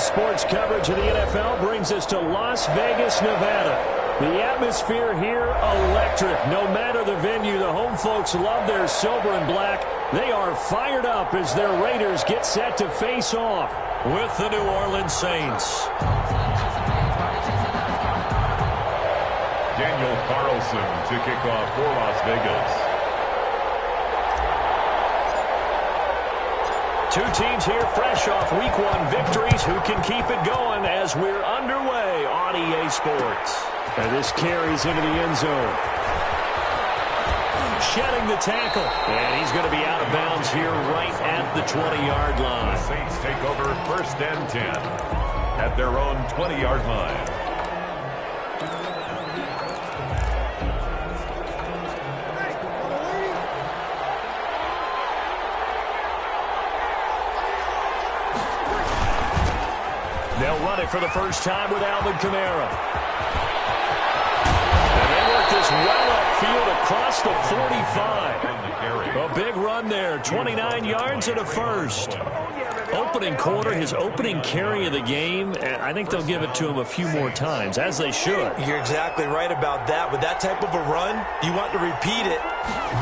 sports coverage of the NFL brings us to Las Vegas, Nevada. The atmosphere here, electric. No matter the venue, the home folks love their silver and black. They are fired up as their Raiders get set to face off with the New Orleans Saints. Daniel Carlson to kick off for Las Vegas. Two teams here fresh off Week 1 victories. Who can keep it going as we're underway on EA Sports? And this carries into the end zone. Shedding the tackle. And he's going to be out of bounds here right at the 20-yard line. The Saints take over 1st and 10 at their own 20-yard line. They'll run it for the first time with Alvin Kamara. And they work this well upfield across the 45. A big run there, 29 yards and a first. Opening quarter, his opening carry of the game, and I think they'll give it to him a few more times, as they should. You're exactly right about that. With that type of a run, you want to repeat it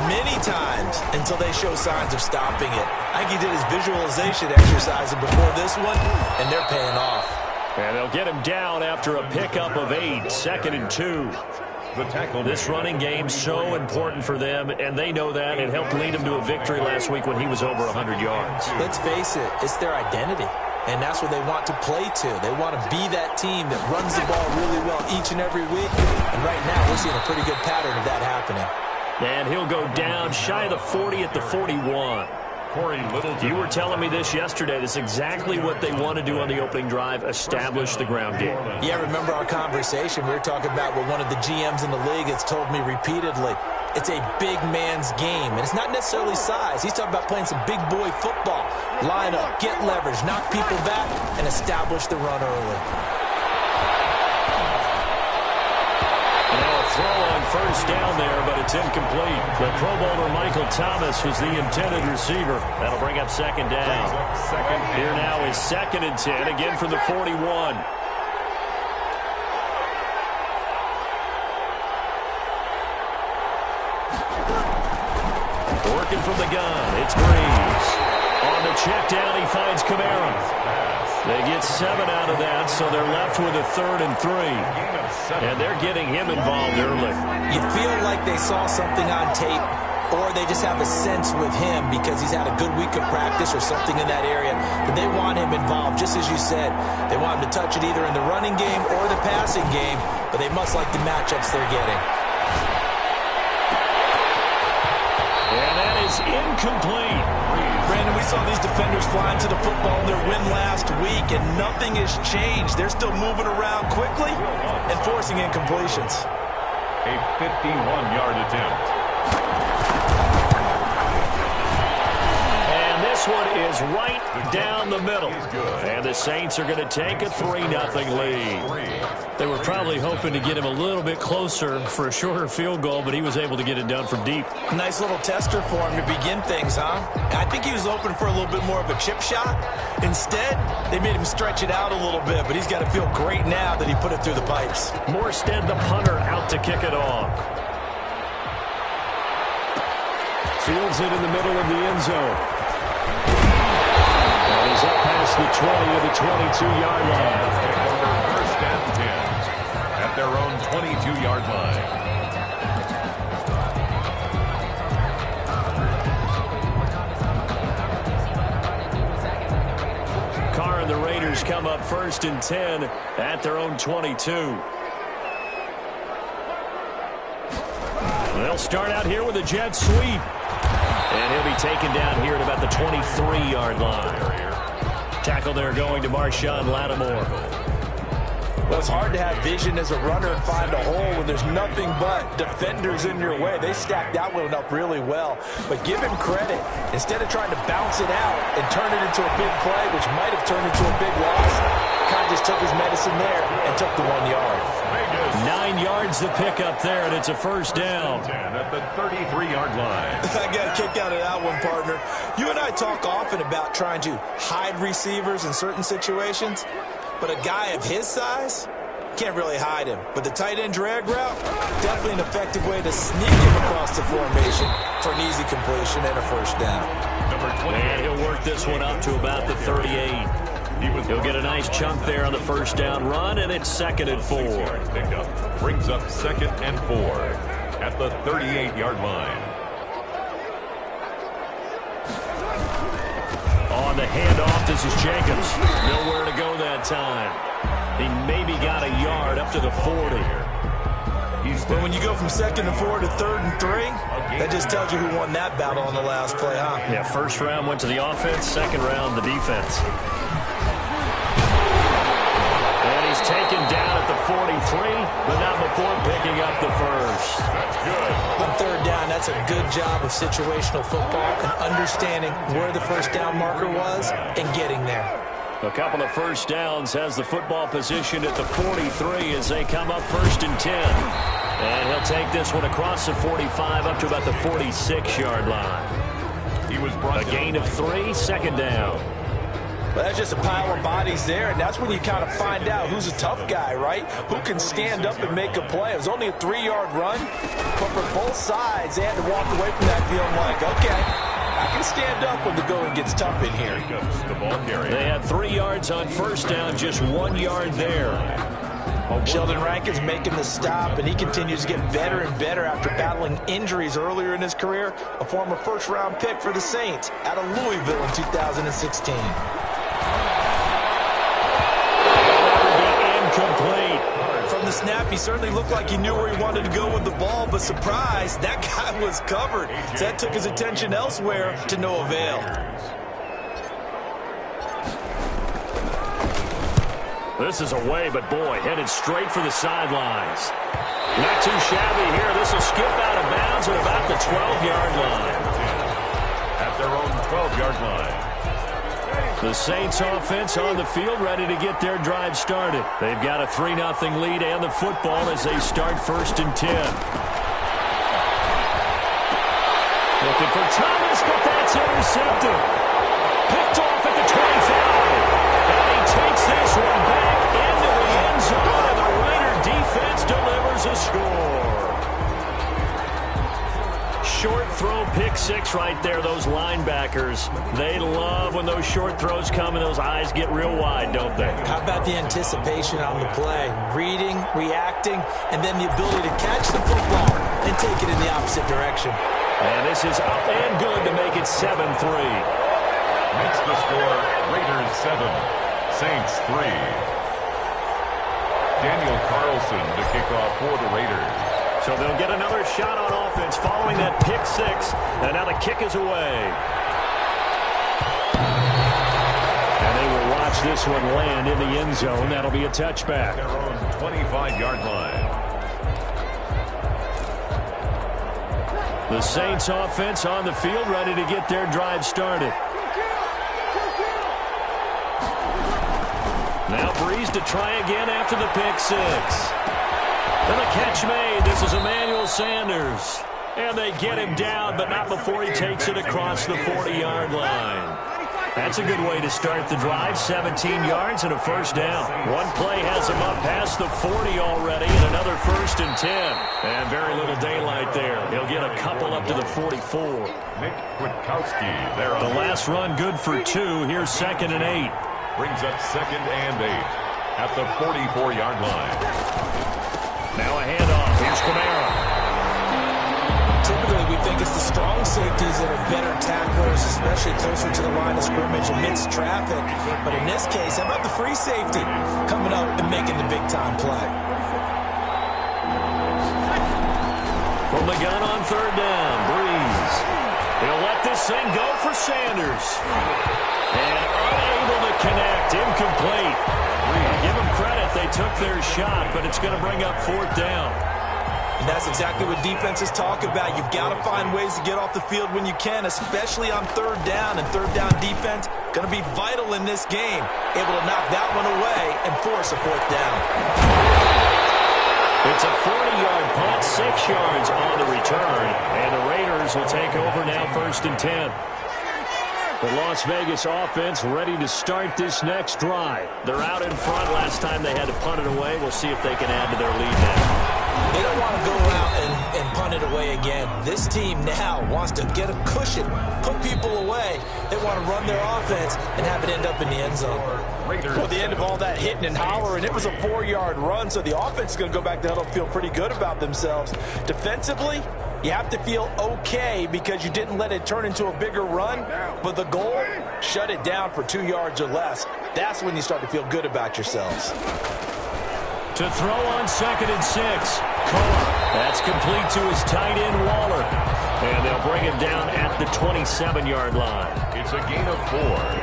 many times until they show signs of stopping it. I think he did his visualization exercise before this one, and they're paying off. And they'll get him down after a pickup of 8, 2nd and 2. This running game so important for them, and they know that. It helped lead them to a victory last week when he was over 100 yards. Let's face it, it's their identity, and that's what they want to play to. They want to be that team that runs the ball really well each and every week, and right now we're seeing a pretty good pattern of that happening. And he'll go down shy of the 40 at the 41. You were telling me this yesterday. This is exactly what they want to do on the opening drive, establish the ground game. Yeah, remember our conversation? We were talking about what one of the GMs in the league has told me repeatedly. It's a big man's game, and it's not necessarily size. He's talking about playing some big boy football. Line up, get leverage, knock people back, and establish the run early. Throw on first down there, but it's incomplete. The Pro Bowler Michael Thomas was the intended receiver. That'll bring up 2nd down. Here now is 2nd and 10, again from the 41. Working from the gun, it's Breeze. On the check down, he finds Kamara. They get 7 out of that, so they're left with a 3rd and 3. And they're getting him involved early. You feel like they saw something on tape, or they just have a sense with him because he's had a good week of practice or something in that area. But they want him involved, just as you said. They want him to touch it either in the running game or the passing game, but they must like the matchups they're getting. And that is incomplete. Brandon, we saw these defenders flying to the football in their win last week, and nothing has changed. They're still moving around quickly and forcing incompletions. A 51-yard attempt. And this one is right down the middle. And the Saints are going to take a 3-0 lead. They were probably hoping to get him a little bit closer for a shorter field goal, but he was able to get it done from deep. Nice little tester for him to begin things, huh? I think he was open for a little bit more of a chip shot. Instead, they made him stretch it out a little bit, but he's got to feel great now that he put it through the pipes. Morstead, the punter, out to kick it off. Fields it in the middle of the end zone. And he's up past the 20 of the 22-yard line. First and 10 at their own 22-yard line. Carr and the Raiders come up 1st and 10 at their own 22. They'll start out here with a jet sweep. And he'll be taken down here at about the 23-yard line. Tackle there going to Marshawn Lattimore. Well, it's hard to have vision as a runner and find a hole when there's nothing but defenders in your way. They stacked that one up really well. But give him credit. Instead of trying to bounce it out and turn it into a big play, which might have turned into a big loss, kind of just took his medicine there and took the 1 yard. 9 yards to pick up there, and it's a first down. 10 at the 33-yard line. I got a kick out of that one, partner. You and I talk often about trying to hide receivers in certain situations, but a guy of his size can't really hide him. But the tight end drag route, definitely an effective way to sneak him across the formation for an easy completion and a first down. Number 20. And he'll work this one up to about the 38. He'll get a nice chunk there on the first down run, and it's 2nd and 4. Pickup brings up 2nd and 4 at the 38-yard line. On the handoff, this is Jacobs. Nowhere to go that time. He maybe got a yard up to the 40. But when you go from 2nd and 4 to 3rd and 3, that just tells you who won that battle on the last play, huh? Yeah, first round went to the offense, second round the defense. And he's taken down at the 43, but not before picking up the first. That's good. On 3rd down, that's a good job of situational football and understanding where the first down marker was and getting there. A couple of first downs, has the football position at the 43 as they come up 1st and 10. And he'll take this one across the 45 up to about the 46-yard line. He was brought a gain of 3, 2nd down. But that's just a pile of bodies there, and that's when you kind of find out who's a tough guy, right? Who can stand up and make a play. It was only a 3-yard run, but for both sides, they had to walk away from that feeling like, okay, I can stand up when the going gets tough in here. The ball carrier. They had 3 yards on first down, just 1 yard there. Sheldon Rankins making the stop, and he continues to get better and better after battling injuries earlier in his career. A former first-round pick for the Saints out of Louisville in 2016. Incomplete. From the snap, he certainly looked like he knew where he wanted to go with the ball, but surprise, that guy was covered. So that took his attention elsewhere to no avail. This is away, but boy, headed straight for the sidelines. Not too shabby here. This will skip out of bounds at about the 12-yard line. At their own 12-yard line. The Saints offense on the field, ready to get their drive started. They've got a 3-0 lead and the football as they start 1st and 10. Looking for Thomas, but that's intercepted. Picked off at the 25. And he takes this one back into the end zone, and the Raider defense delivers a score. Short throw, pick 6 right there. Those linebackers, they love when those short throws come and those eyes get real wide, don't they? How about the anticipation on the play? Reading, reacting, and then the ability to catch the football and take it in the opposite direction. And this is up and good to make it 7-3. Makes the score Raiders 7, Saints 3. Daniel Carlson to kick off for the Raiders. So they'll get another shot on offense following that pick 6. And now the kick is away. And they will watch this one land in the end zone. That'll be a touchback. Their own 25-yard line. The Saints offense on the field, ready to get their drive started. Now Breeze to try again after the pick 6. And the catch made. This is Emmanuel Sanders. And they get him down, but not before he takes it across the 40-yard line. That's a good way to start the drive. 17 yards and a first down. One play has him up past the 40 already, and another 1st and 10. And very little daylight there. He'll get a couple up to the 44. Nick Kwiatkowski there on the last run good for 2. Here's 2nd and 8. Brings up 2nd and 8 at the 44-yard line. Now a handoff. Here's Kamara. Typically, we think it's the strong safeties that are better tacklers, especially closer to the line of scrimmage amidst traffic. But in this case, how about the free safety coming up and making the big-time play? From the gun on 3rd down, Breeze. He'll let this thing go for Sanders. And unable to connect. Incomplete. Give them credit. They took their shot, but it's going to bring up 4th down. And that's exactly what defenses talk about. You've got to find ways to get off the field when you can, especially on 3rd down. And 3rd down defense going to be vital in this game. Able to knock that one away and force a 4th down. It's a 4th yards on the return, and the Raiders will take over now 1st and 10. The Las Vegas offense ready to start this next drive. They're out in front. Last time they had to punt it away. We'll see if they can add to their lead now. They don't want to go out and punt it away again. This team now wants to get a cushion, put people away. They want to run their offense and have it end up in the end zone. Well, at the end of all that hitting and hollering, it was a 4-yard run, so the offense is going to go back to huddle and feel pretty good about themselves. Defensively, you have to feel okay because you didn't let it turn into a bigger run, but the goal, shut it down for 2 yards or less. That's when you start to feel good about yourselves. To throw on 2nd and 6. Cole. That's complete to his tight end, Waller. And they'll bring him down at the 27-yard line. It's a gain of 4.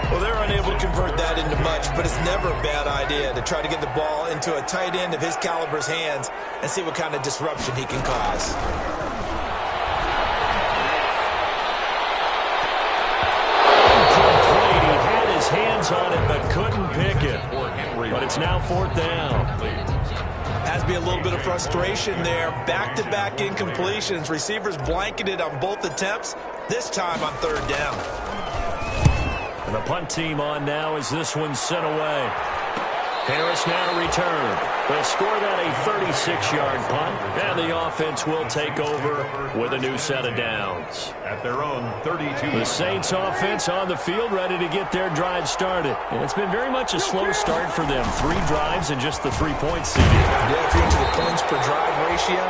Well, they're unable to convert that into much, but it's never a bad idea to try to get the ball into a tight end of his caliber's hands and see what kind of disruption he can cause. Hands on it, but couldn't pick it. But it's now 4th down. Has to be a little bit of frustration there. Back-to-back incompletions. Receivers blanketed on both attempts, this time on 3rd down. And the punt team on now as this one's sent away. Harris now to return. They'll score that a 36-yard punt, and the offense will take over with a new set of downs. At their own 32. The Saints offense on the field ready to get their drive started. And it's been very much a slow start for them. 3 drives and just the 3 points seeded. Yeah, if you're into the points per drive ratio,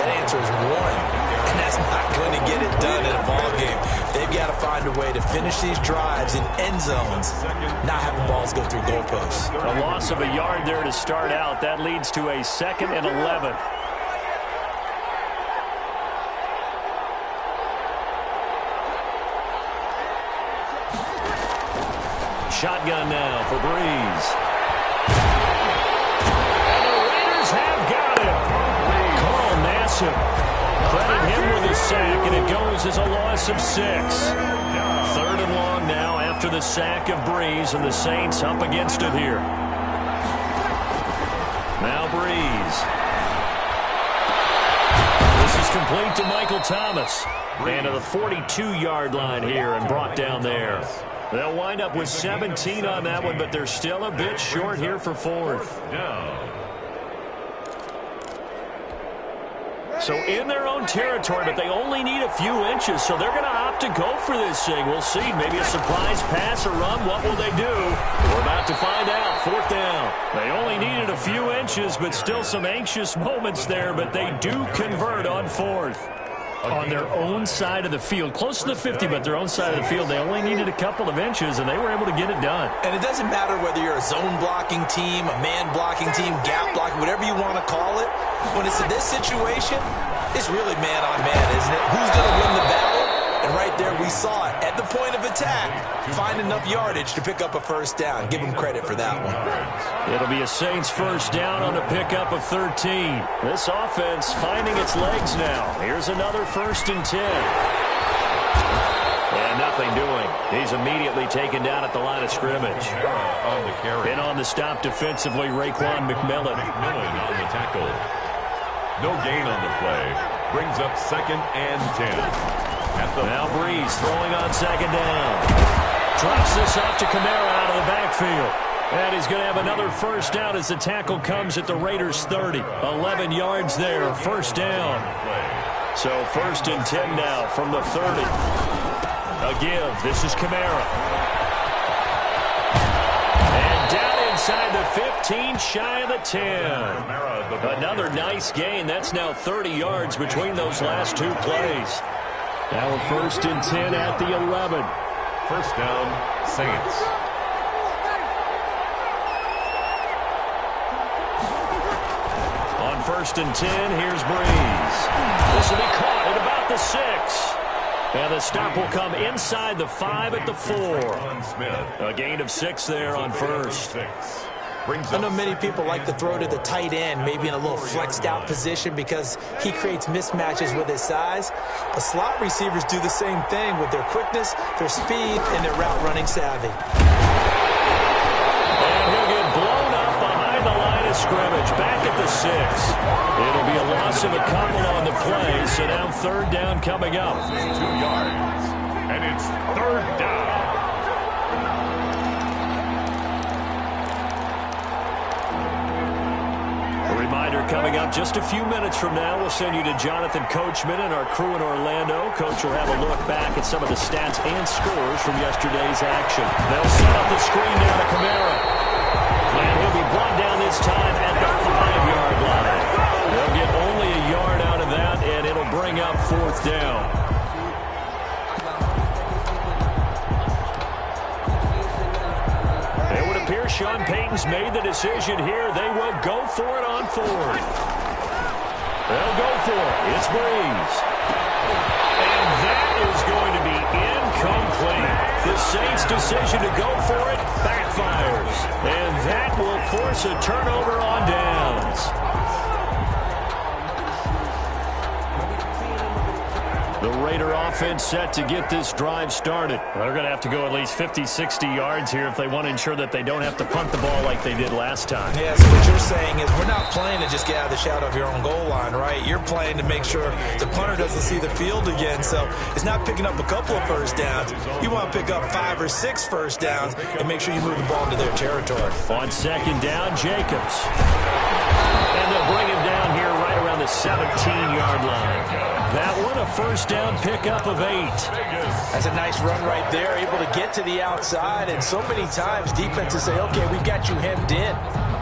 that answer is 1. And that's not going to get it done in a ball game. They've got to find a way to finish these drives in end zones, not having balls go through goalposts. A loss of a yard there to start out. That leads to a 2nd and 11. Shotgun now for Breeze. And the Raiders have got him. Carl Nassib. Credit him with a sack, and it goes as a loss of 6. 3rd and long now after the sack of Breeze, and the Saints up against it here. Now Breeze. This is complete to Michael Thomas. And to the 42-yard line here and brought down there. They'll wind up with 17 on that one, but they're still a bit short here for 4th. So in their own territory, but they only need a few inches, so they're going to opt to go for this thing. We'll see. Maybe a surprise pass or run. What will they do? We're about to find out. 4th down. They only needed a few inches, but still some anxious moments there, but they do convert on 4th. On their own side of the field. Close to the 50, but their own side of the field. They only needed a couple of inches, and they were able to get it done. And it doesn't matter whether you're a zone blocking team, a man blocking team, gap blocking, whatever you want to call it. When it's in this situation, it's really man on man, isn't it? Who's going to win the battle? And right there we saw it. At the point of attack, find enough yardage to pick up a 1st down. Give them credit for that one. It'll be a Saints 1st down on the pickup of 13. This offense finding its legs now. Here's another 1st and 10. And nothing doing. He's immediately taken down at the line of scrimmage. On the carry. And on the stop defensively, Raekwon McMillan. McMillan on the tackle. No gain on the play. Brings up 2nd and 10. Now Breeze throwing on 2nd down. Drops this off to Kamara out of the backfield. And he's going to have another 1st down as the tackle comes at the Raiders' 30. 11 yards there, 1st down. So 1st and 10 now from the 30. A give. This is Kamara. And down inside the 15, shy of the 10. Another nice gain. That's now 30 yards between those last 2 plays. Now a 1st and 10 at the 11. 1st down, Saints. On 1st and 10, here's Breeze. This will be caught at about the 6. And the stop will come inside the 5 at the 4. A gain of 6 there on 1st. I know many people like to throw to the tight end, maybe in a little flexed out position because he creates mismatches with his size. But slot receivers do the same thing with their quickness, their speed, and their route running savvy. And he'll get blown up behind the line of scrimmage, back at the 6. It'll be a loss of a couple on the play, so now third down coming up. 2 yards, and it's third down. Reminder coming up just a few minutes from now. We'll send you to Jonathan Coachman and our crew in Orlando. Coach will have a look back at some of the stats and scores from yesterday's action. They'll set up the screen down to Kamara. And he'll be brought down this time at the 5-yard line. They'll get only a yard out of that, and it'll bring up fourth down. Sean Payton's made the decision here. They will go for it on fourth. They'll go for it. It's Breeze. And that is going to be incomplete. The Saints' decision to go for it backfires. And that will force a turnover on downs. The Raider offense set to get this drive started. They're going to have to go at least 50, 60 yards here if they want to ensure that they don't have to punt the ball like they did last time. Yeah, so what you're saying is we're not playing to just get out of the shadow of your own goal line, right? You're playing to make sure the punter doesn't see the field again. So it's not picking up a couple of first downs. You want to pick up 5 or 6 first downs and make sure you move the ball into their territory. On second down, Jacobs. And they'll bring him down here right around the 17-yard line. That one, a first down pickup of 8. That's a nice run right there, able to get to the outside. And so many times defenses say, okay, we got you hemmed in.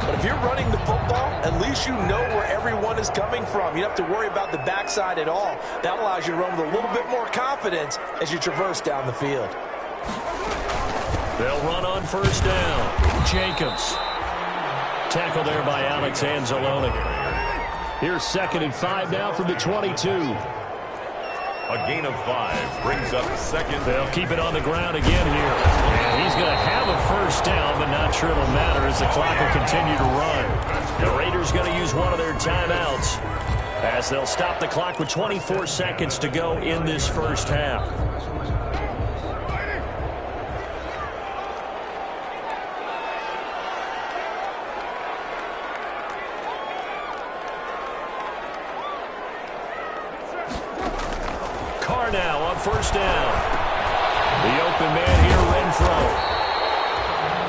But if you're running the football, at least you know where everyone is coming from. You don't have to worry about the backside at all. That allows you to run with a little bit more confidence as you traverse down the field. They'll run on first down. Jacobs. Tackle there by Alex Anzalone. Here's 2nd and 5 now from the 22. A gain of 5 brings up second. They'll keep it on the ground again here. And he's going to have a first down, but not sure it'll matter as the clock will continue to run. The Raiders going to use one of their timeouts as they'll stop the clock with 24 seconds to go in this first half. Now on first down. The open man here, Renfro.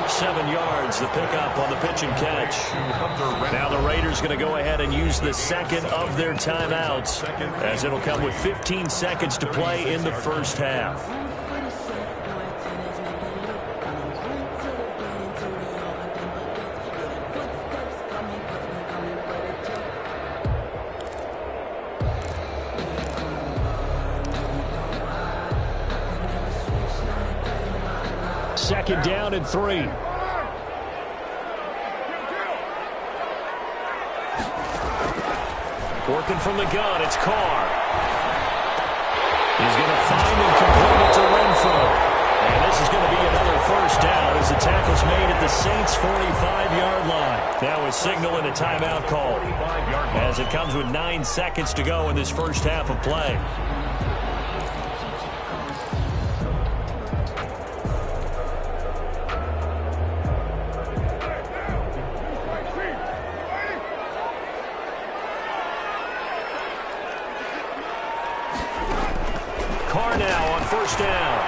7 yards, the pickup on the pitch and catch. Now the Raiders going to go ahead and use the second of their timeouts as it'll come with 15 seconds to play in the first half. Second down and 3. Working from the gun, it's Carr. He's going to find and complete it to Renfro. And this is going to be another first down as the tackle's made at the Saints' 45-yard line. Now a signal and a timeout call as it comes with 9 seconds to go in this first half of play. Carr now on first down.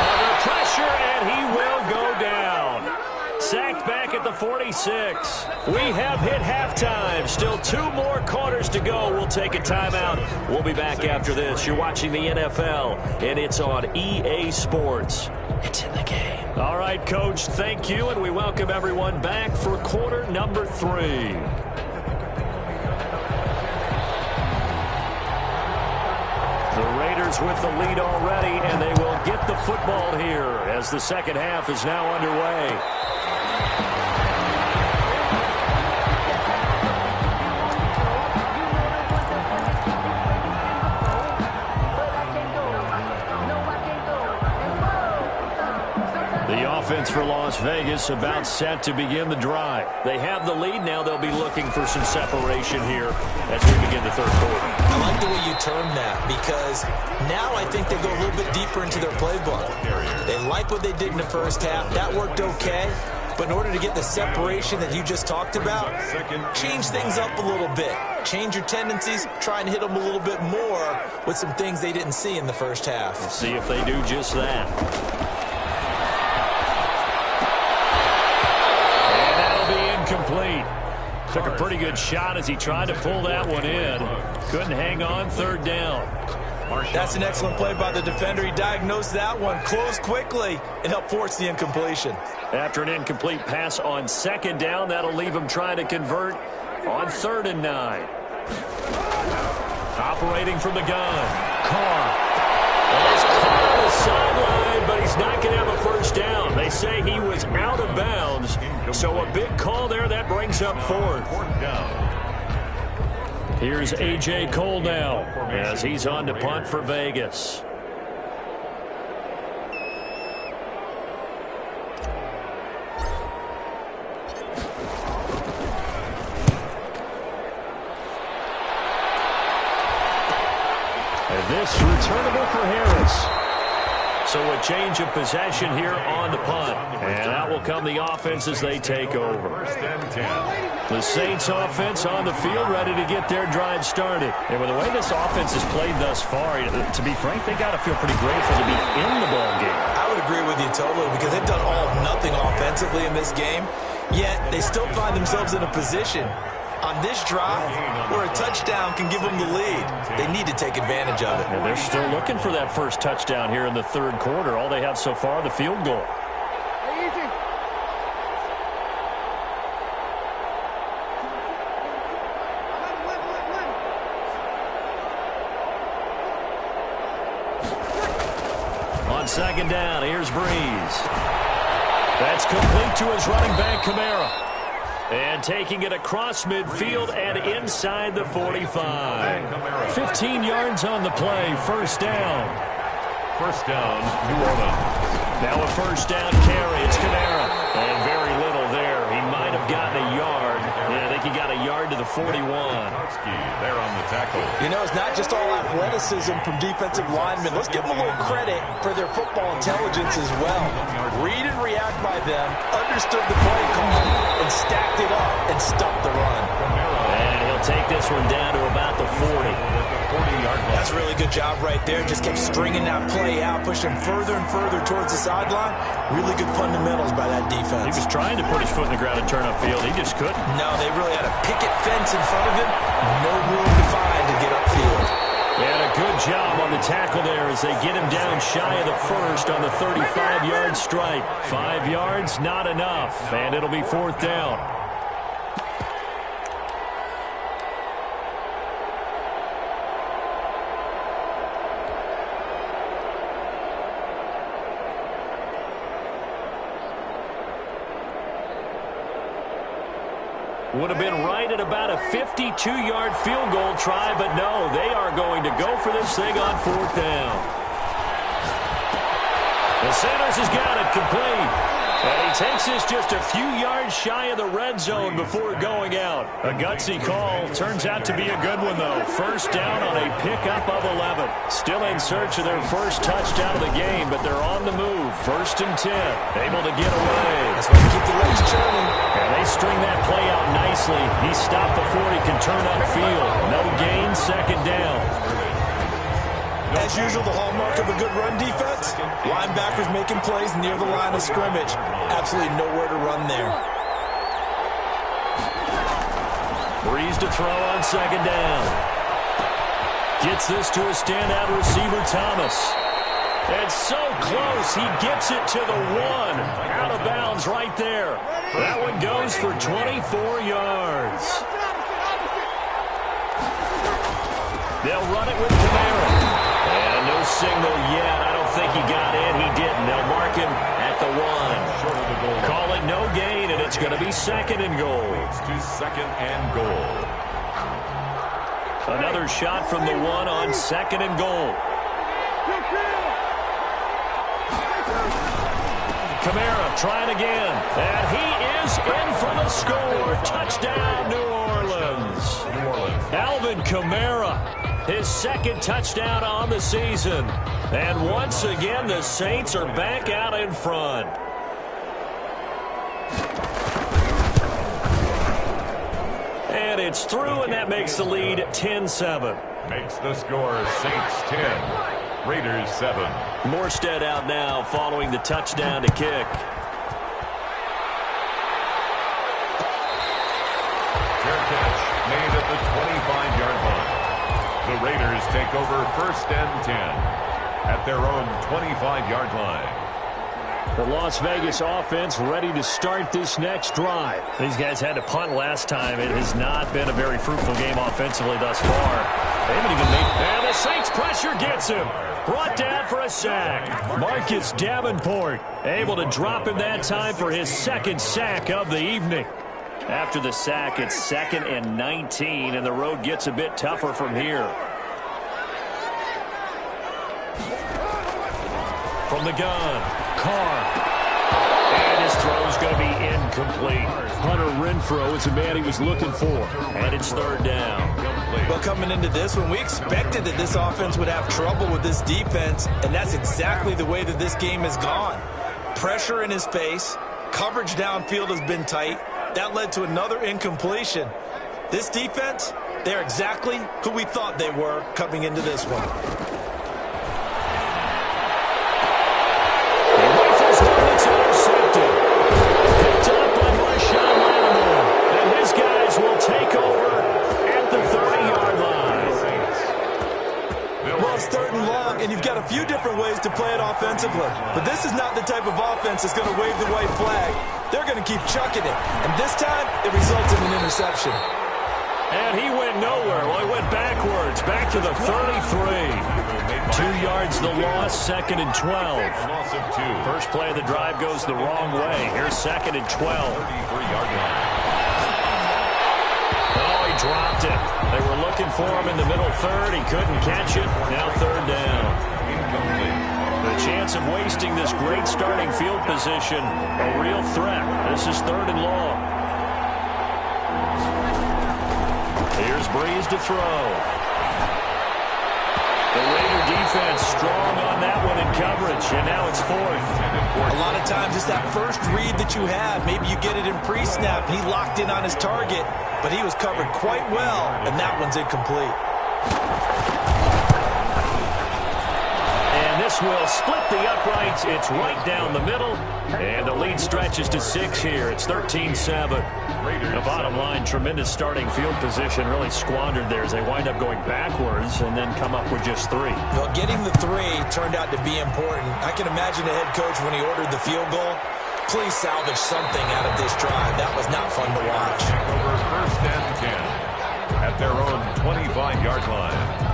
Under pressure, and he will go down. Sacked back at the 46. We have hit halftime. Still 2 more quarters to go. We'll take a timeout. We'll be back after this. You're watching the NFL, and it's on EA Sports. It's in the game. All right, Coach, thank you, and we welcome everyone back for quarter number 3. With the lead already, and they will get the football here as the second half is now underway. The offense for Las Vegas about set to begin the drive. They have the lead. Now they'll be looking for some separation here as we begin the third quarter. I like the way you term that because now I think they go a little bit deeper into their playbook. They like what they did in the first half. That worked okay. But in order to get the separation that you just talked about, change things up a little bit. Change your tendencies, try and hit them a little bit more with some things they didn't see in the first half. Let's see if they do just that. And that'll be incomplete. Took a pretty good shot as he tried to pull that one in. Couldn't hang on, third down. That's an excellent play by the defender. He diagnosed that one, closed quickly, and helped force the incompletion. After an incomplete pass on second down, that'll leave him trying to convert on 3rd and 9. Operating from the gun. Carr. There's Carr on the sideline, but he's not going to have a first down. They say he was out of bounds, so a big call there. That brings up 4th. Here's A.J. Cole now as he's on to punt for Vegas. And this returnable for Harris. So a change of possession here on the punt. And out will come the offense as they take over. The Saints offense on the field ready to get their drive started. And with the way this offense has played thus far, to be frank, they got to feel pretty grateful to be in the ball game. I would agree with you totally because they've done all of nothing offensively in this game, yet they still find themselves in a position on this drive where a touchdown can give them the lead. They need to take advantage of it. And they're still looking for that first touchdown here in the 3rd quarter. All they have so far, the field goal. On 2nd down, here's Breeze. That's complete to his running back, Kamara. And taking it across midfield and inside the 45. 15 yards on the play, first down. First down, New Orleans. Now a first down carry, it's Kamara. And very little there. He might have gotten a yard. Yeah, I think he got a yard to the 41. There on the tackle. You know, it's not just all athleticism from defensive linemen. Let's give them a little credit for their football intelligence as well. Read and react by them, understood the play call, and stacked it up and stuffed the run. And he'll take this one down to about the 40. That's a really good job right there. Just kept stringing that play out, pushing further and further towards the sideline. Really good fundamentals by that defense. He was trying to put his foot in the ground and turn upfield. He just couldn't. No, they really had a picket fence in front of him. No room to find to get upfield. And a good job on the tackle there as they get him down shy of the first on the 35-yard strike. 5 yards, not enough. And it'll be 4th down. Would have been right at about a 52-yard field goal try, but no, they are going to go for this thing on 4th down. The Sanders has got it complete. And he takes this just a few yards shy of the red zone before going out. A gutsy call. Turns out to be a good one, though. First down on a pickup of 11. Still in search of their first touchdown of the game, but they're on the move. 1st and 10. Able to get away. That's why you keep the legs churning. And they string that play out nicely. He stopped before he can turn upfield. No gain, 2nd down. As usual, the hallmark of a good run defense, linebackers making plays near the line of scrimmage. Absolutely nowhere to run there. Breeze to throw on 2nd down. Gets this to a standout receiver, Thomas. And so close, he gets it to the 1. Out of bounds right there. That one goes for 24 yards. They'll run it with Kamara. And no signal yet. I don't think he got in. He didn't. They'll mark him at the 1. Call it no gain, and it's going to be 2nd and goal. To 2nd and goal. Another shot from the 1 on 2nd and goal. Kamara trying again. And he is in for the score. Touchdown, New Orleans. Alvin Kamara. His 2nd touchdown on the season. And once again, the Saints are back out in front. And it's through, and that makes the lead 10-7. Makes the score Saints 10, Raiders 7. Morstead out now following the touchdown to kick. Fair catch made at the 25-yard line. The Raiders take over 1st and 10 at their own 25-yard line. The Las Vegas offense ready to start this next drive. These guys had to punt last time. It has not been a very fruitful game offensively thus far. They haven't even made... And the Saints pressure gets him. Brought down for a sack. Marcus Davenport able to drop him that time for his 2nd sack of the evening. After the sack, it's 2nd and 19, and the road gets a bit tougher from here. From the gun, Carr. And his throw's going to be incomplete. Hunter Renfrow is the man he was looking for. And it's 3rd down. Well, coming into this one, we expected that this offense would have trouble with this defense, and that's exactly the way that this game has gone. Pressure in his face. Coverage downfield has been tight. That led to another incompletion. This defense, they're exactly who we thought they were coming into this one. It's intercepted. Picked up by Marshawn Lattimore. And his guys will take over at the 30-yard line. Well, it's 3rd and long, and you've got a few different ways to play it offensively. But this is not the type of offense that's going to wave the white flag. They're going to keep chucking it. And this time, it results in an interception. And he went nowhere. Well, he went backwards, back to the 33. 2 yards the loss, 2nd and 12. Loss of 2. First play of the drive goes the wrong way. Here's 2nd and 12. 33-yard line. Oh, he dropped it. They were looking for him in the middle 3rd. He couldn't catch it. Now 3rd down. Incomplete. The chance of wasting this great starting field position, a real threat. This is 3rd and long. Here's Breeze to throw. The Raider defense strong on that one in coverage, and now it's 4th. A lot of times it's that first read that you have. Maybe you get it in pre-snap, and he locked in on his target, but he was covered quite well, and that one's incomplete. And this will split the uprights. It's right down the middle, and the lead stretches to 6 here. It's 13-7. The bottom line, tremendous starting field position, really squandered there as they wind up going backwards and then come up with just 3. Well, getting the 3 turned out to be important. I can imagine the head coach when he ordered the field goal. Please salvage something out of this drive. That was not fun to watch. Over 1st and 10 at their own 25-yard line.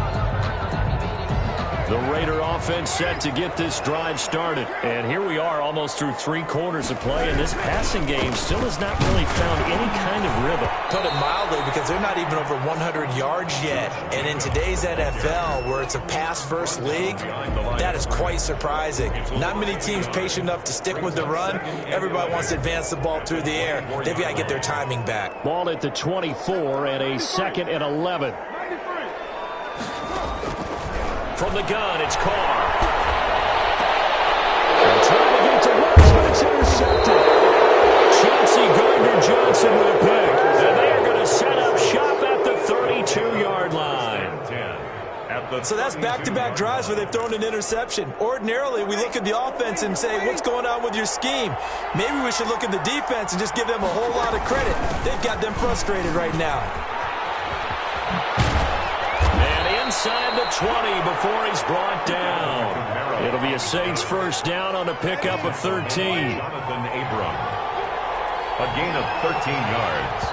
The Raider offense set to get this drive started. And here we are almost through 3 quarters of play, and this passing game still has not really found any kind of rhythm. Put it mildly, because they're not even over 100 yards yet. And in today's NFL, where it's a pass-first league, that is quite surprising. Not many teams patient enough to stick with the run. Everybody wants to advance the ball through the air. They've got to get their timing back. Ball at the 24 and a 2nd and 11. From the gun, it's Carr. Trying to get to West, but it's intercepted. Chauncey Gardner-Johnson with a pick. And they are going to set up shop at the 32-yard line. So that's back-to-back drives where they've thrown an interception. Ordinarily, we look at the offense and say, what's going on with your scheme? Maybe we should look at the defense and just give them a whole lot of credit. They've got them frustrated right now. Inside the 20 before he's brought down. It'll be a Saints 1st down on a pickup of 13. Jonathan Abram. A gain of 13 yards.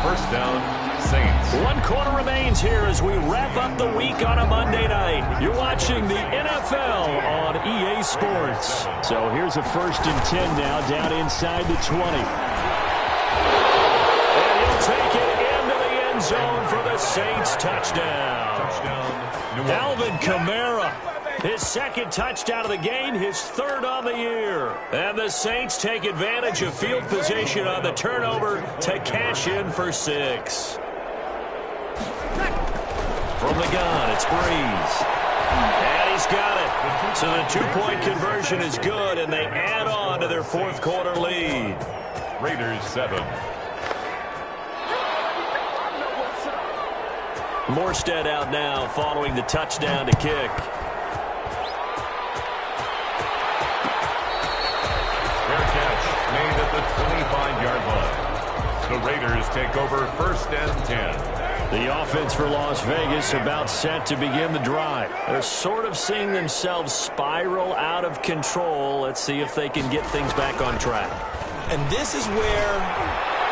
1st down, Saints. 1 quarter remains here as we wrap up the week on a Monday night. You're watching the NFL on EA Sports. So here's a 1st and 10 now down inside the 20. And he'll take it into the end zone for the Saints touchdown. Alvin Kamara, his 2nd touchdown of the game, his 3rd on the year. And the Saints take advantage of field position on the turnover to cash in for 6. From the gun, it's Breeze. And he's got it. So the 2-point conversion is good, and they add on to their 4th quarter lead. Raiders 7. Morstead out now following the touchdown to kick. Fair catch made at the 25-yard line. The Raiders take over 1st and 10. The offense for Las Vegas about set to begin the drive. They're sort of seeing themselves spiral out of control. Let's see if they can get things back on track. And this is where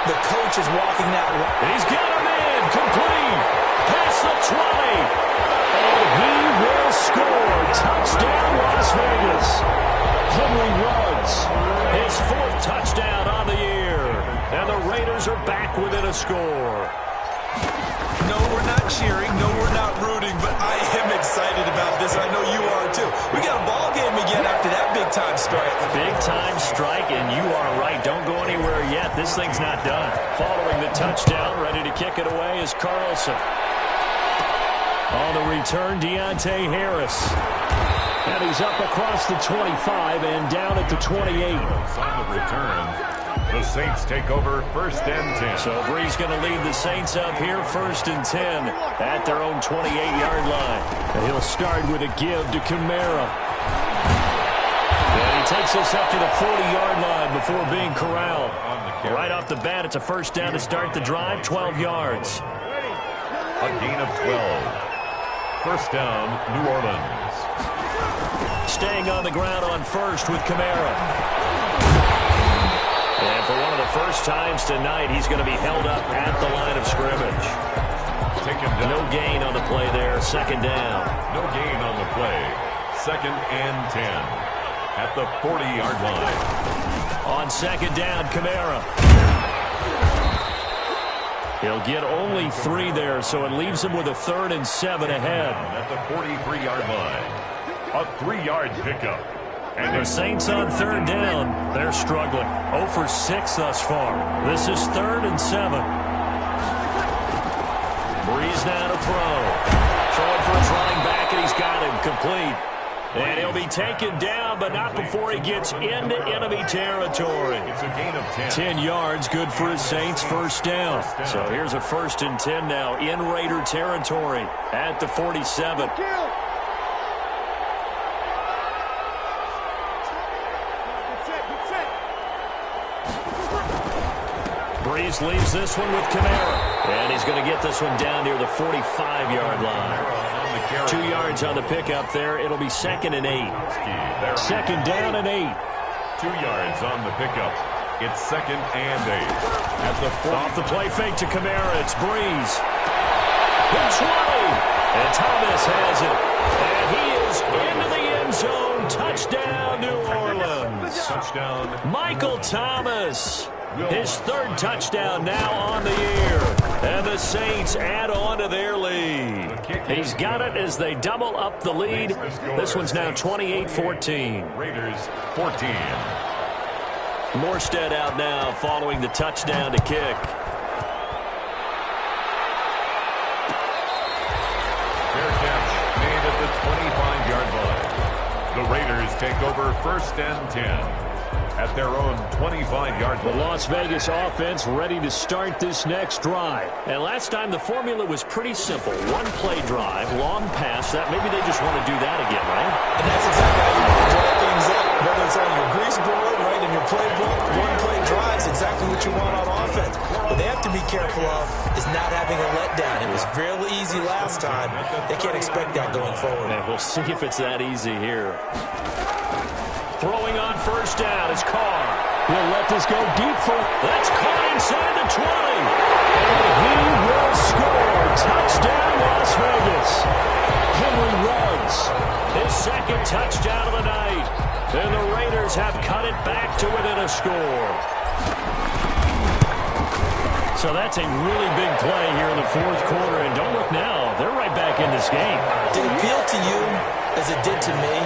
the coach is walking that way. He's got him in. Complete. Past the 20. And he will score. Touchdown, Las Vegas. Henry Ruggs, his 4th touchdown on the year. And the Raiders are back within a score. No, we're not cheering. No, we're not rooting. But I am excited about this. I know you are, too. We got a ball game again after that big-time strike. Big-time strike, and you are right. Don't go anywhere yet. This thing's not done. Following the touchdown, ready to kick it away is Carlson. On the return, Deontay Harris. And he's up across the 25 and down at the 28. On the return, the Saints take over 1st and 10. So Brees going to lead the Saints up here 1st and 10 at their own 28-yard line. And he'll start with a give to Kamara. And he takes us up to the 40-yard line before being corralled. Right off the bat, it's a 1st down to start the drive, 12 yards. A gain of 12. 1st down, New Orleans. Staying on the ground on 1st with Kamara. And for one of the first times tonight, he's going to be held up at the line of scrimmage. Taken down. No gain on the play there. 2nd down. No gain on the play. 2nd and 10. At the 40-yard line. On 2nd down, Kamara. He'll get only 3 there, so it leaves him with a 3rd and 7 ahead. At the 43-yard line. A 3-yard pickup. And the Saints on 3rd down. They're struggling. 0 for 6 thus far. This is 3rd and 7. Brees now to throw. Throwing for his running back, and he's got him complete. And he'll be taken down, but not before he gets into enemy territory. It's a gain of 10. 10 yards, good for his Saints, 1st down. So here's a 1st and 10 now in Raider territory at the 47. Brees leaves this one with Kamara. And he's going to get this one down near the 45-yard line. 2 yards on the pickup there. It'll be 2nd and 8. 2nd down and 8. 2 yards on the pickup. It's 2nd and 8. At the 40. Off the play fake to Kamara. It's Brees. The 20. And Thomas has it. And he is into the end zone. Touchdown, New Orleans. Touchdown. Michael Thomas. His 3rd touchdown now on the year. And the Saints add on to their lead. He's got it as they double up the lead. This one's now 28-14. Raiders 14. Morstead out now following the touchdown to kick. Fair catch made at the 25-yard line. The Raiders take over 1st and 10. At their own 25-yard line. The Las Vegas offense ready to start this next drive. And last time the formula was pretty simple. 1-play drive, long pass. That maybe they just want to do that again, right? And that's exactly how you draw things up. Whether it's on your grease board, right, in your playbook, 1-play drive is exactly what you want on offense. What they have to be careful of is not having a letdown. It was real easy last time. They can't expect that going forward. And we'll see if it's that easy here. Throwing on 1st down is Carr. He'll let this go deep for... That's caught inside the 20. And he will score. Touchdown, Las Vegas. Henry Ruggs. His 2nd touchdown of the night. And the Raiders have cut it back to within a score. So that's a really big play here in the 4th quarter. And don't look now. They're right back in this game. Did it feel to you, as it did to me,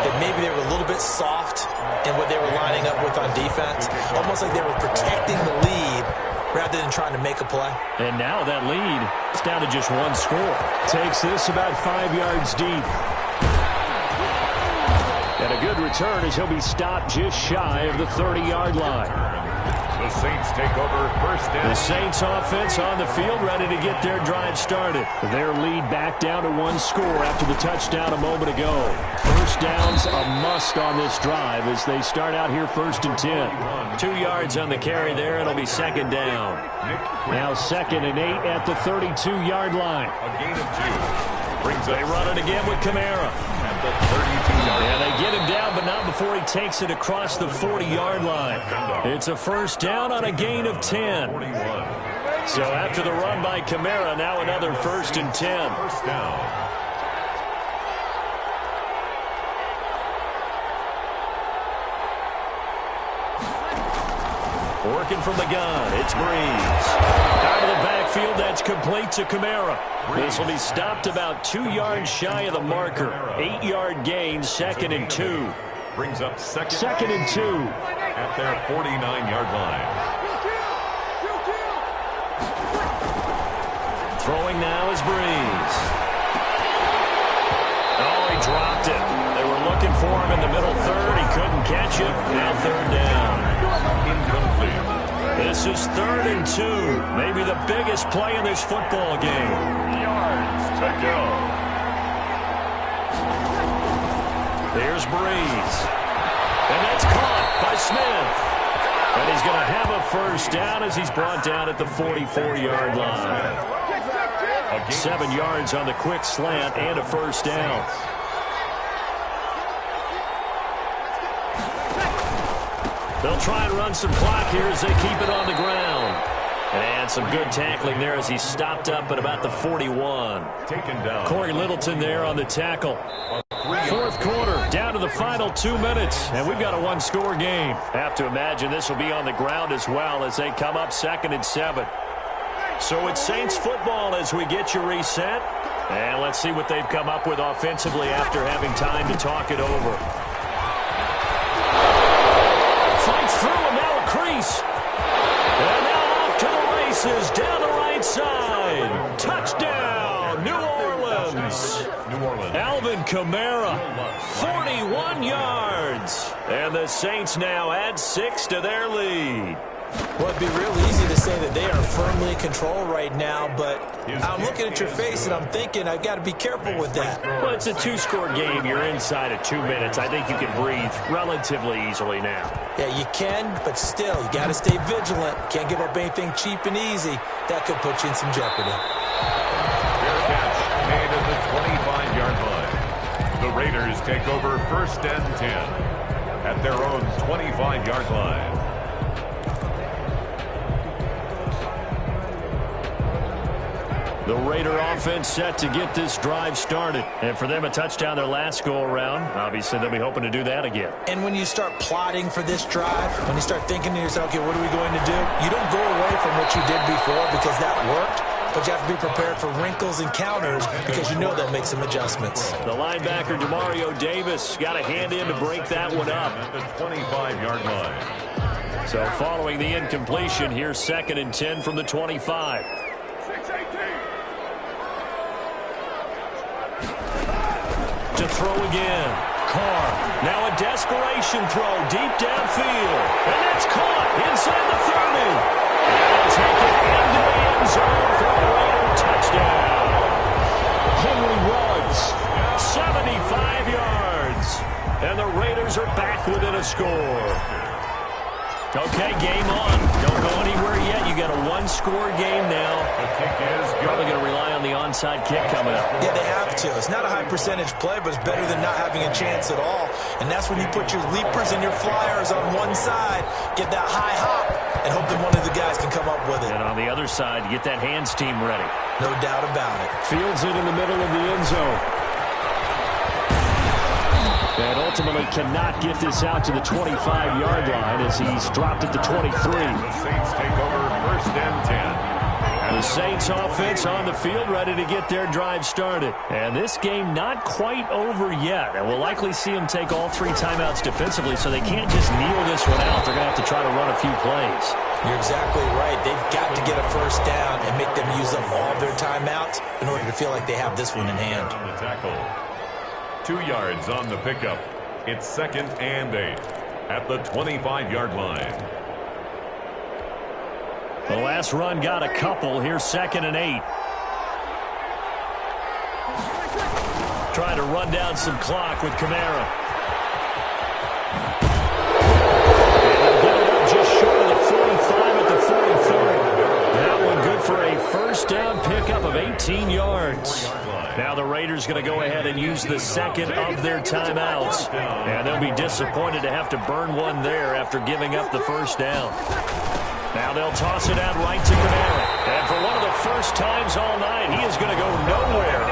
that maybe they were a little bit soft in what they were lining up with on defense? Almost like they were protecting the lead rather than trying to make a play. And now that lead is down to just 1 score. Takes this about 5 yards deep. And a good return as he'll be stopped just shy of the 30-yard line. The The Saints take over first down. The Saints offense on the field, ready to get their drive started. Their lead back down to 1 score after the touchdown a moment ago. First down's a must on this drive as they start out here 1st and 10. 2 yards on the carry there. It'll be second down. Now 2nd and 8 at the 32-yard line. A gain of 2. They run it again with Kamara. At the 32-yard line. And they get him down, but not before he takes it across the 40-yard line. It's a first down on a gain of 10. 41. So after the run by Kamara, now another 1st and 10. First down. Working from the gun, it's Breeze. Out of the backfield, that's complete to Kamara. This will be stopped about 2 yards shy of the marker. 8-yard gain, 2nd and 2. Brings up second and 2. At their 49-yard line. Throwing now is Breeze. Oh, he dropped it. They were looking for him in the middle third. He couldn't catch it. Now 3rd down. Incomplete. This is 3rd and 2. Maybe the biggest play in this football game. Yards to go. There's Breeze. And that's caught by Smith. And he's going to have a first down as he's brought down at the 44-yard line. 7 yards on the quick slant and a first down. They'll try and run some clock here as they keep it on the ground. And some good tackling there as he stopped up at about the 41. Taken down. Corey Littleton there on the tackle. 4th quarter, down to the final 2 minutes, and we've got a 1-score game. Have to imagine this will be on the ground as well as they come up 2nd and 7. So it's Saints football as we get you reset. And let's see what they've come up with offensively after having time to talk it over. Fights through, and now a crease. And now off to the races, down the right side. Touchdown, New Orleans. Alvin Kamara, 41 yards. And the Saints now add 6 to their lead. Well, it'd be real easy to say that they are firmly in control right now, but I'm looking at your face and I'm thinking I've got to be careful with that. Well, it's a 2-score game. You're inside of 2 minutes. I think you can breathe relatively easily now. Yeah, you can, but still, you got to stay vigilant. Can't give up anything cheap and easy. That could put you in some jeopardy. Fair catch made at the 25-yard line. The Raiders take over 1st and 10 at their own 25-yard line. The Raider offense set to get this drive started. And for them, a touchdown their last go-around. Obviously, they'll be hoping to do that again. And when you start plotting for this drive, when you start thinking to yourself, okay, what are we going to do? You don't go away from what you did before because that worked. But you have to be prepared for wrinkles and counters because you know they'll make some adjustments. The linebacker, Demario Davis, got a hand in to break that one up. At the 25-yard line. So following the incompletion, here's 2nd and 10 from the 25. To throw again. Carr. Now a desperation throw deep downfield. And that's caught inside the 30. And they'll take it into the end zone for a Raider touchdown. Henry Ruggs, 75 yards. And the Raiders are back within a score. Okay, game on. Don't go anywhere yet. You got a 1-score game now. The kick is good. Probably going to rely on the onside kick coming up. Yeah, they have to. It's not a high-percentage play, but it's better than not having a chance at all. And that's when you put your leapers and your flyers on one side, get that high hop, and hope that one of the guys can come up with it. And on the other side, get that hands team ready. No doubt about it. Fields it in the middle of the end zone. And ultimately cannot get this out to the 25-yard line as he's dropped at the 23. The Saints take over 1st and 10. The Saints offense on the field ready to get their drive started. And this game not quite over yet. And we'll likely see them take all 3 timeouts defensively, so they can't just kneel this one out. They're going to have to try to run a few plays. You're exactly right. They've got to get a first down and make them use up all their timeouts in order to feel like they have this one in hand. On the tackle. 2 yards on the pickup. It's 2nd and 8 at the 25-yard line. The last run got a couple. Here's 2nd and 8. Trying to run down some clock with Kamara. And they'll get it up just short of the 45 at the 43. That one good for a first down pickup of 18 yards. Now the Raiders going to go ahead and use the second of their timeouts. And they'll be disappointed to have to burn one there after giving up the first down. Now they'll toss it out right to Kamara. And for one of the first times all night, he is going to go nowhere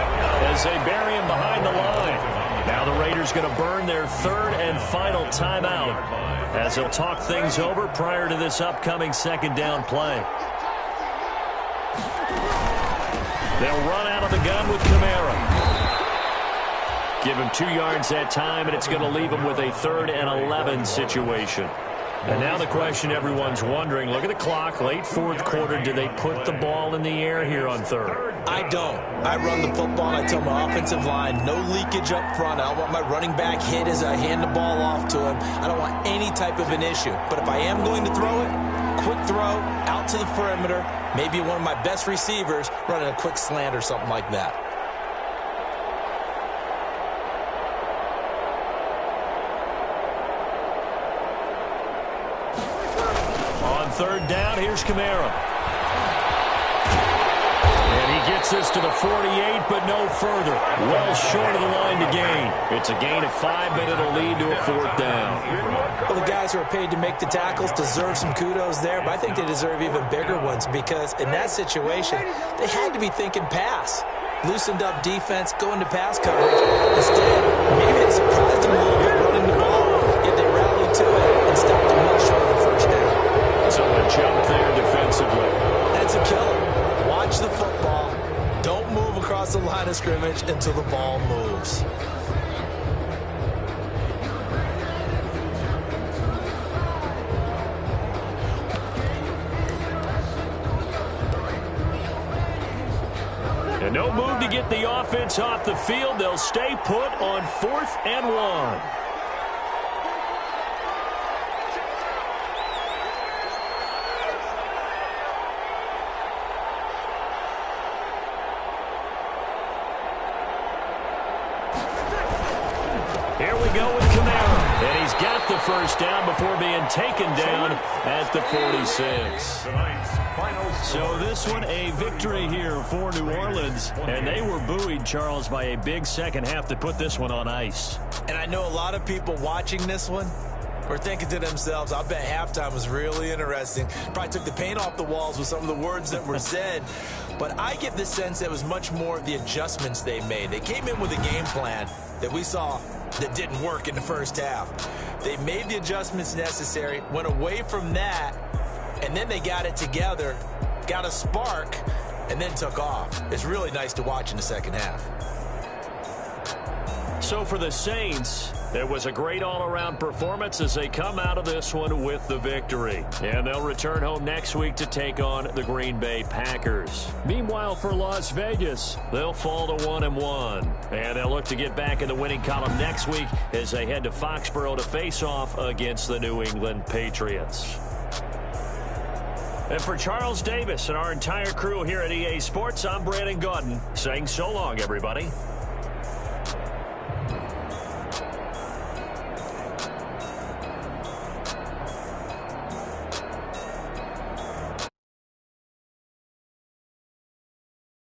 as they bury him behind the line. Now the Raiders going to burn their 3rd and final timeout as they'll talk things over prior to this upcoming 2nd down play. They'll run out of the gun with Kamara. Give him 2 yards that time, and it's going to leave him with a 3rd and 11 situation. And now the question everyone's wondering, look at the clock, late 4th quarter, do they put the ball in the air here on 3rd? I don't. I run the football, and I tell my offensive line, no leakage up front. I don't want my running back hit as I hand the ball off to him. I don't want any type of an issue. But if I am going to throw it, quick throw, out to the perimeter, maybe one of my best receivers running a quick slant or something like that. On 3rd down, here's Kamara. And he gets this to the 48, but no further. Well short of the line to gain. It's a gain of 5, but it'll lead to a 4th down. Well, the guys who are paid to make the tackles deserve some kudos there, but I think they deserve even bigger ones because in that situation, they had to be thinking pass. Loosened up defense, going to pass coverage. Instead, maybe they surprised them a little bit running the ball, yet they rallied to it and stopped them much short of the first down. So a jump there defensively. That's a killer. Watch the football. Don't move across the line of scrimmage until the ball moves. And no move to get the offense off the field. They'll stay put on 4th and 1. Here we go with Kamara. And he's got the first down before being taken down at the 46. So this one a victory here for New Orleans. And they were buoyed, Charles, by a big second half to put this one on ice. And I know a lot of people watching this one were thinking to themselves, I bet halftime was really interesting. Probably took the paint off the walls with some of the words that were said. But I get the sense that it was much more of the adjustments they made. They came in with a game plan that we saw that didn't work in the first half. They made the adjustments necessary, went away from that, and then they got it together, got a spark, and then took off. It's really nice to watch in the second half. So for the Saints, it was a great all-around performance as they come out of this one with the victory. And they'll return home next week to take on the Green Bay Packers. Meanwhile, for Las Vegas, they'll fall to 1-1. And they'll look to get back in the winning column next week as they head to Foxborough to face off against the New England Patriots. And for Charles Davis and our entire crew here at EA Sports, I'm Brandon Gaudin saying so long, everybody.